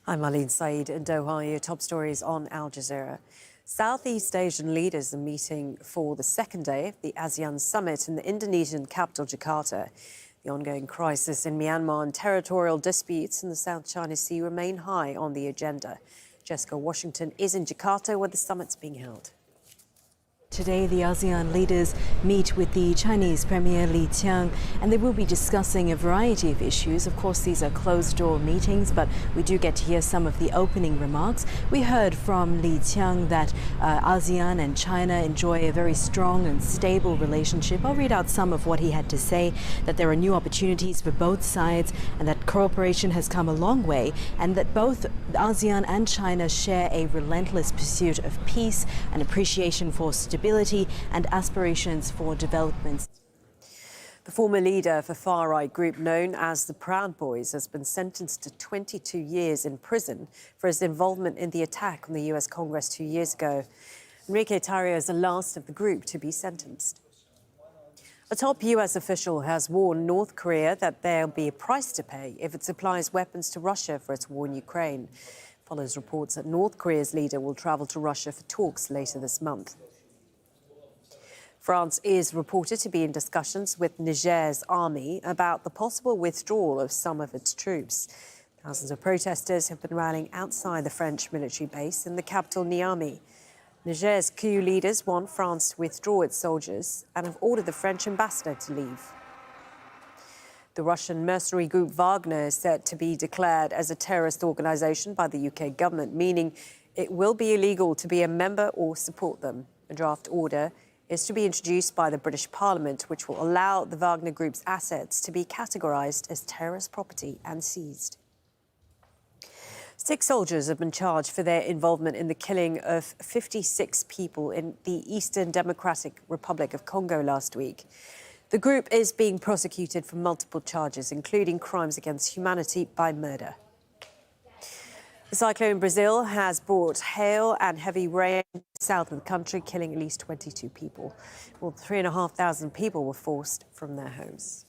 I'm Marlene Saeed in Doha. Your top stories on Al Jazeera. Southeast Asian leaders are meeting for the second day of the ASEAN Summit in the Indonesian capital, Jakarta. The ongoing crisis in Myanmar and territorial disputes in the South China Sea remain high on the agenda. Jessica Washington is in Jakarta, where the summit's being held. Today, the ASEAN leaders meet with the Chinese Premier Li Qiang, and they will be discussing a variety of issues. Of course, these are closed-door meetings, but we do get to hear some of the opening remarks. We heard from Li Qiang that ASEAN and China enjoy a very strong and stable relationship. I'll read out some of what he had to say, that there are new opportunities for both sides, and that cooperation has come a long way, and that both ASEAN and China share a relentless pursuit of peace and appreciation for stability and aspirations for development. The former leader of a far-right group known as the Proud Boys has been sentenced to 22 years in prison for his involvement in the attack on the US Congress 2 years ago. Enrique Tarrio is the last of the group to be sentenced. A top US official has warned North Korea that there'll be a price to pay if it supplies weapons to Russia for its war in Ukraine. Follows reports that North Korea's leader will travel to Russia for talks later this month. France is reported to be in discussions with Niger's army about the possible withdrawal of some of its troops. Thousands of protesters have been rallying outside the French military base in the capital, Niamey. Niger's coup leaders want France to withdraw its soldiers and have ordered the French ambassador to leave. The Russian mercenary group Wagner is set to be declared as a terrorist organisation by the UK government, meaning it will be illegal to be a member or support them. A draft order is to be introduced by the British Parliament, which will allow the Wagner Group's assets to be categorised as terrorist property and seized. 6 soldiers have been charged for their involvement in the killing of 56 people in the Eastern Democratic Republic of Congo last week. The group is being prosecuted for multiple charges, including crimes against humanity by murder. The cyclone in Brazil has brought hail and heavy rain south of the country, killing at least 22 people. More than 3,500 people were forced from their homes.